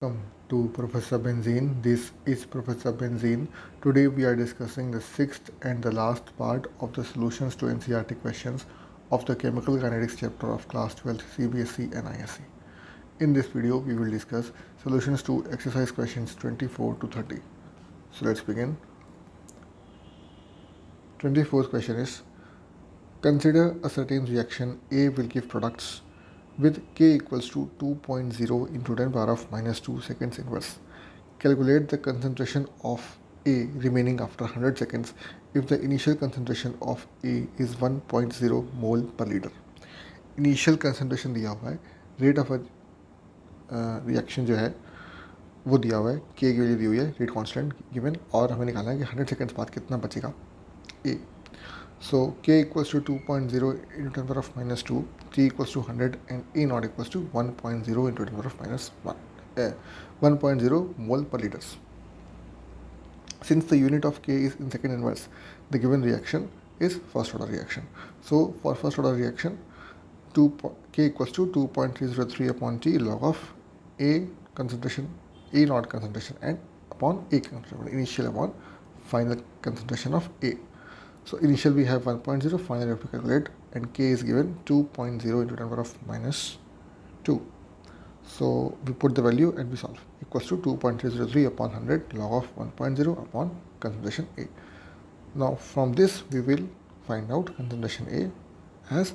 Welcome to Professor Benzene. This is Professor Benzene. Today we are discussing the sixth and the last part of the solutions to NCERT questions of the Chemical Kinetics chapter of Class 12 CBSE and ISE. In this video, we will discuss solutions to exercise questions 24 to 30. So let's begin. 24th question is, consider a certain reaction A will give products with K equals to 2.0 into 10 power of minus 2 seconds inverse. Calculate the concentration of A remaining after 100 seconds if the initial concentration of A is 1.0 mole per liter. Initial concentration दिया हुआ है, rate of reaction जो है वो दिया हुआ है, K की वैल्यू दी हुई है, rate constant given, और हमें निकालना है कि 100 सेकेंड्स बाद कितना बचेगा A. So K equals to 2.0 into 10 power of minus 2, T equals to 100, and A naught equals to 1.0 into 10 power of minus 1, 1.0 mole per liters. Since the unit of K is in second inverse, the given reaction is first order reaction. So for first order reaction, K equals to 2.303 upon T log of A concentration, A naught concentration, and upon A concentration, initial upon final concentration of A. So initial we have 1.0, final we have to calculate, and K is given 2.0 into 10 power of minus 2. So we put the value and we solve. Equals to 2.303 upon 100 log of 1.0 upon concentration A. Now from this we will find out concentration A as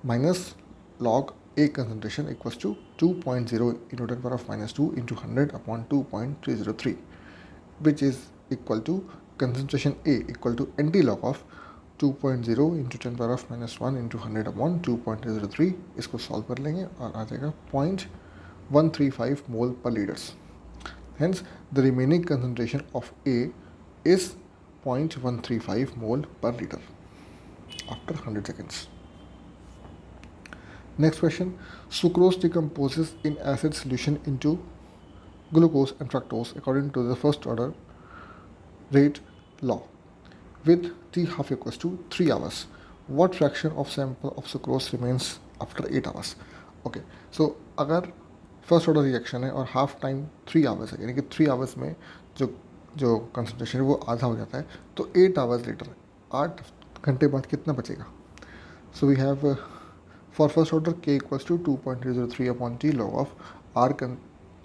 minus log A concentration equals to 2.0 into 10 power of minus 2 into 100 upon 2.303, which is equal to concentration A equal to NT log of 2.0 into 10 power of minus 1 into 100 upon 2.303. इसको solve कर लेंगे और आ जाएगा 0.135 mole per liters. Hence the remaining concentration of A is 0.135 mole per liter after 100 seconds. Next question, sucrose decomposes in acid solution into glucose and fructose according to the first order rate law with T half equals to 3 hours. What fraction of sample of sucrose remains after 8 hours? Okay, so अगर first order reaction है और half time 3 hours है, यानी कि 3 hours में जो जो concentration है वो आधा हो जाता है, तो 8 आवर्स लेटर 8 घंटे बाद कितना बचेगा? So we have for first order K equals to 2.303 upon T log of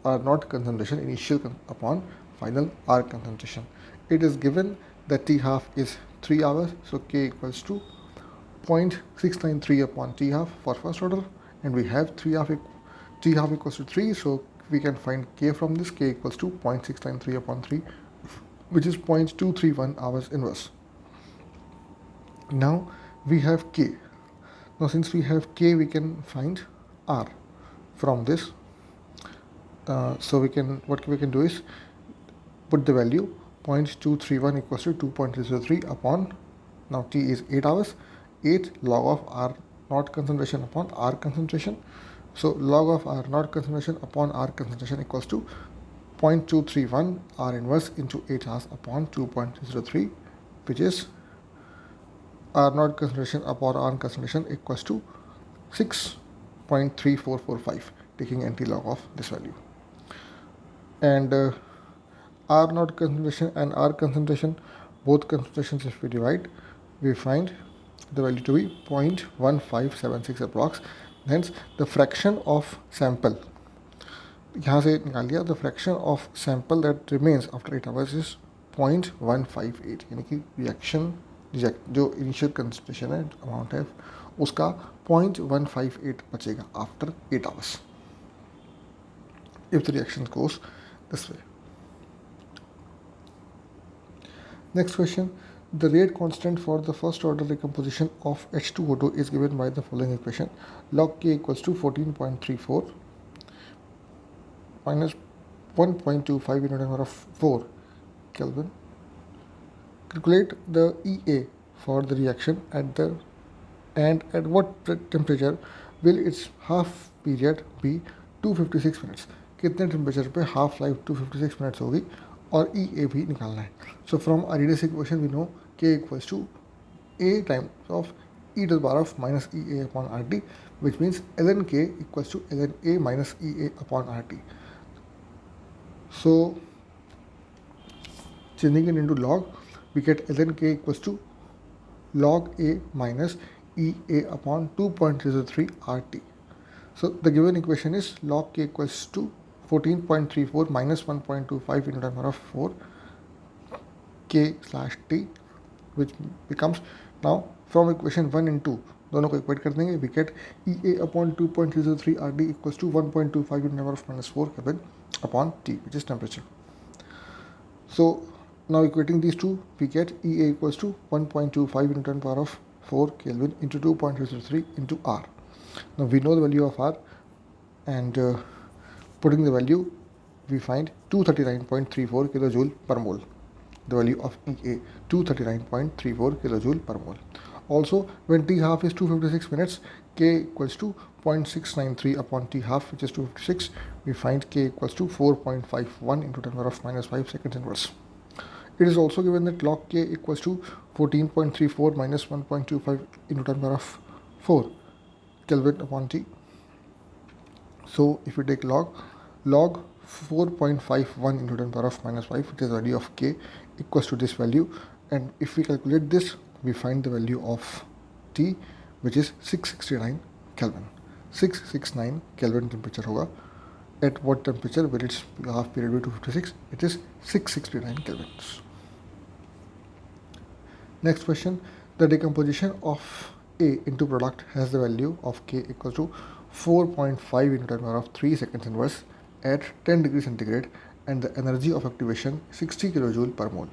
R not concentration initial upon final R concentration. It is given that T half is 3 hours, so K equals to 0.693 upon T half for first order, and we have T half equals to 3, so we can find K from this. K equals to 0.693 upon 3, which is 0.231 hours inverse. Now we have K. Now since we have K, we can find R from this. So what we can do is put the value 0.231 equals to 2.303 upon, now T is 8 hours, 8 log of R naught concentration upon R concentration. So log of R naught concentration upon R concentration equals to 0.231 R inverse into 8 hours upon 2.303, which is R naught concentration upon R concentration equals to 6.3445, taking NT log of this value. And R naught concentration and R concentration, both concentrations if we divide, we find the value to be 0.1576 approx. Hence the fraction of sample, यहाँ से निकाल लिया, the fraction of sample that remains after 8 hours is 0.158, यानी कि reaction जो initial concentration है amount है उसका 0.158 बचेगा after 8 hours if the reaction goes this way. Next question, the rate constant for the first order decomposition of H2O2 is given by the following equation. Log K equals to 14.34 minus 1.25 into 10 power of 4 Kelvin. Calculate the EA for the reaction at what temperature will its half period be 256 minutes. कितने temperature पे half life 256 minutes होगी और EA भी निकालना है. So from Arrhenius equation we know K equals to A times of e to the power of minus EA upon RT, which means ln K equals to ln A minus EA upon RT. So changing it into log, we get ln k equals to log a minus EA upon 2.03 RT. So the given equation is log k equals to 14.34 minus 1.25 into 10 power of 4 k slash t, which becomes, now from equation 1 and 2 दोनों को equate कर देंगे, we get EA upon 2.03 RT equals to 1.25 into 10 power of minus 4 Kelvin upon T, which is temperature. So now equating these two, we get EA equals to 1.25 into 10 power of 4 Kelvin into 2.03 into R. Now we know the value of R, and putting the value, we find 239.34 kilojoule per mole. The value of EA, 239.34 kilojoule per mole. Also, when T half is 256 minutes, K equals to 0.693 upon T half, which is 256. We find K equals to 4.51 into 10 power of minus 5 seconds inverse. It is also given that log K equals to 14.34 minus 1.25 into 10 power of 4 Kelvin upon T. So if you take log 4.51 into 10 power of minus 5, which is the value of K, equals to this value, and if we calculate this, we find the value of T, which is 669 Kelvin. 669 Kelvin temperature होगा. At what temperature will its half period be 256? It is 669 kelvins. Next question, the decomposition of A into product has the value of K equals to 4.5 into 10 power of 3 seconds inverse at 10 degrees centigrade, and the energy of activation 60 kilojoule per mole.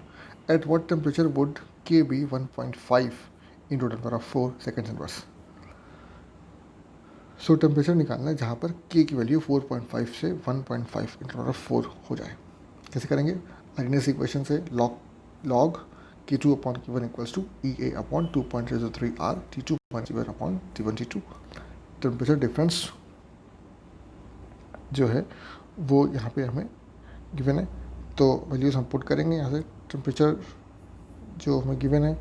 At what temperature would K be 1.5 into 10 power of 4 seconds inverse? So temperature निकालना है जहाँ पर K की value 4.5 से 1.5 into power of 4 हो जाए. कैसे करेंगे? आर्गेनियस इक्वेशन से log K2 upon K1 equals to EA upon 2.03 R T2 T1 upon T1 T2. Temperature difference जो है वो यहाँ पे हमें गिवन है, तो वैल्यूज हम पुट करेंगे यहाँ से. टेम्परेचर जो हमें गिवन है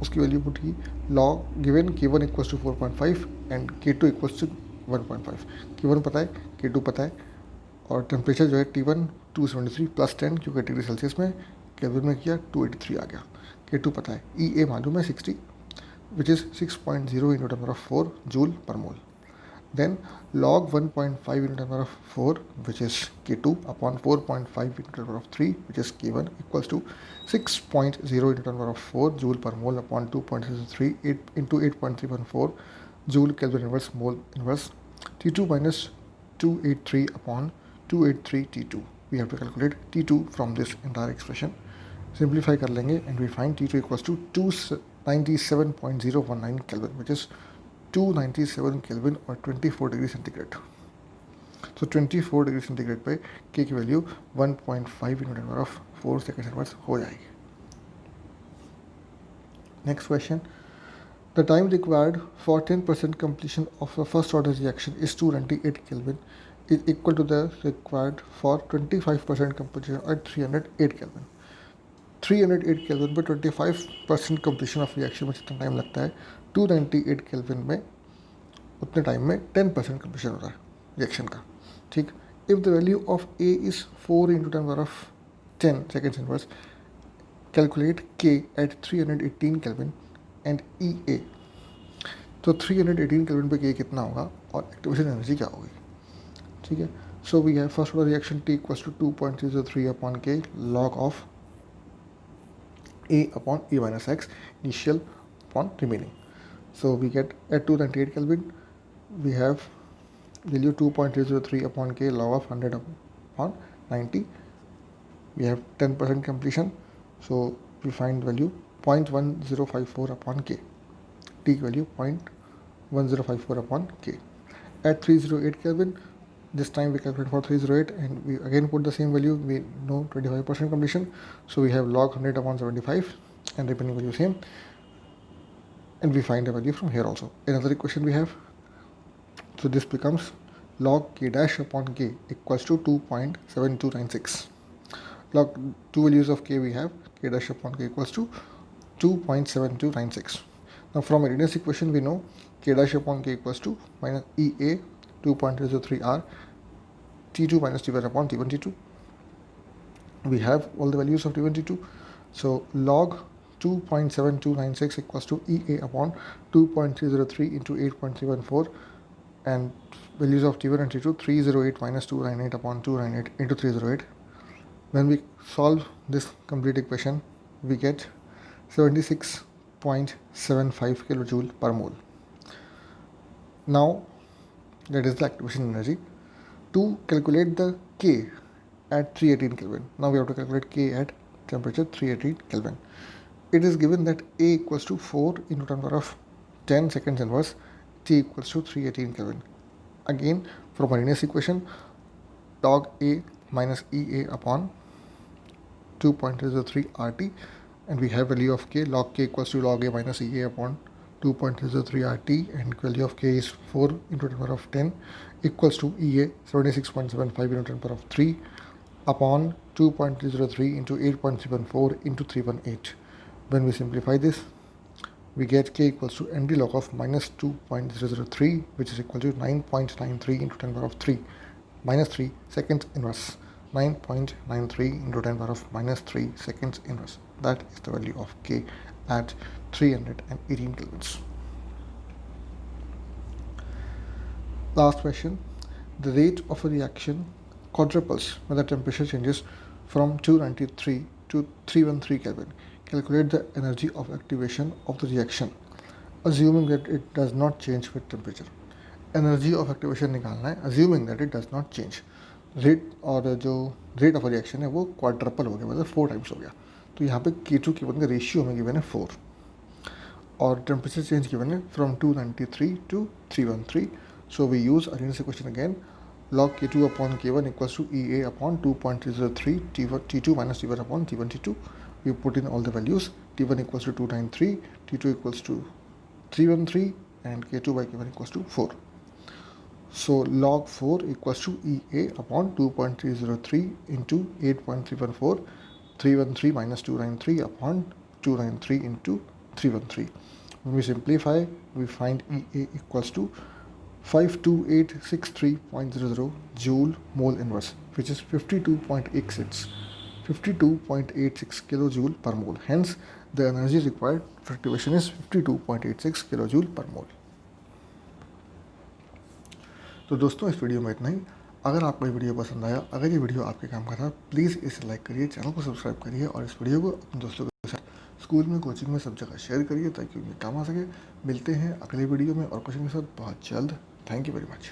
उसकी वैल्यू पुट की, log given K1 equals to 4.5 and K2 equals to 1.5. K1 पता है, K2 पता है, और टेम्परेचर जो है T1 273 प्लस 10 क्योंकि डिग्री सेल्सियस में, केल्विन में किया 283 आ गया. K2 पता है, EA मालूम है 60, which is 6.0 into 10 power of 4 joule पर मोल. Then log 1.5 into 10 power of 4, which is K2 upon 4.5 into 10 power of 3, which is K1, equals to 6.0 into 10 power of 4 joule per mole upon 2.3 into 8.314 joule Kelvin inverse mole inverse. T2 minus 283 upon 283 T2. We have to calculate T2 from this entire expression. Simplify कर लेंगे and we find T2 equals to 297.019 Kelvin, which is 297 Kelvin और 24 degree centigrade. तो 24 degree centigrade पे K की value 1.5 into 10 power of 4 seconds inverse हो जाएगी. Next question, the time required for 10% completion of the first order reaction is 298 Kelvin is equal to the required for 25% completion at 308 Kelvin. 308 Kelvin पे 25% completion of reaction में जितना time लगता है, 298 Kelvin में उतने time में 10% completion हो रहा है रिएक्शन का. ठीक, if the value of A is 4 into 10 power of 10 seconds inverse, calculate K at 318 Kelvin and EA. तो 318 Kelvin पे K कितना होगा और एक्टिवेशन एनर्जी क्या होगी? ठीक है, so we have first order reaction T equals to 2.303 upon K log of A upon E minus X initial upon remaining. So we get at 298 Kelvin, we have value 2.303 upon K log of 100 upon 90. We have 10% completion, so we find value 0.1054 upon K. T value 0.1054 upon K. At 308 Kelvin, this time we calculate for 308 and we again put the same value. We know 25% completion, so we have log 100 upon 75 and remaining value same, and we find a value from here also. Another equation we have, so this becomes log K dash upon K equals to 2.7296. Log two values of K we have, K dash upon K equals to 2.7296. Now from Arrhenius equation we know K dash upon K equals to minus EA 2.03 R T2 minus T1 upon T1 T2. We have all the values of T1, T2. So log 2.7296 equals to EA upon 2.303 into 8.314, and values of T1 and T2 308 minus 298 upon 298 into 308. When we solve this complete equation, we get 76.75 kilojoule per mole. Now that is the activation energy. To calculate the K at 318 Kelvin, now we have to calculate K at temperature 318 Kelvin. It is given that A equals to 4 into 10 power of 10 seconds inverse, T equals to 318 Kelvin. Again, from Arrhenius equation, log A minus EA upon 2.303 RT, and we have value of K, log K equals to log A minus EA upon 2.303 RT, and value of K is 4 into 10 power of 10 equals to EA 76.75 into 10 power of 3 upon 2.303 into 8.314 into 318. When we simplify this, we get K equals to ND log of minus 2.003, which is equal to 9.93 into 10 power of 3 minus 3 seconds inverse. 9.93 into 10 power of minus 3 seconds inverse. That is the value of K at 318 kelvins. Last question. The rate of a reaction quadruples when the temperature changes from 293 to 313 Kelvin. Calculate the energy of activation of the reaction, assuming that it does not change with temperature. Energy of activation निकालना है, assuming that it does not change. Rate और जो rate of reaction है वो quadruple हो गया, मतलब 4 times हो गया. तो यहाँ पे K2 K1 का रेशियो हमें गिवन है 4, और टेम्परेचर चेंज गिवन है from 293 to 313. So we use Arrhenius equation again. Log K2 upon K1 equals to EA upon 2.303 T2 minus T1 upon T1 T2. We put in all the values. T1 equals to 293, T2 equals to 313, and K2 by K1 equals to 4. So log 4 equals to EA upon 2.303 into 8.314, 313 minus 293 upon 293 into 313. When we simplify, we find EA equals to 52863.00 joule mole inverse, which is 52.86 kilojoule per mole. Hence, the energy required for activation is 52.86 kilojoule per mole. तो दोस्तों, इस video में इतना ही. अगर आपको ये video पसंद आया, अगर ये वीडियो आपके काम का था, प्लीज़ इसे लाइक करिए, चैनल को सब्सक्राइब करिए, और इस वीडियो को अपने दोस्तों के साथ स्कूल में, कोचिंग में, सब जगह शेयर करिए ताकि उन्हें काम आ सके. मिलते हैं अगले वीडियो में और क्वेश्चन के साथ बहुत जल्द. Thank you very much.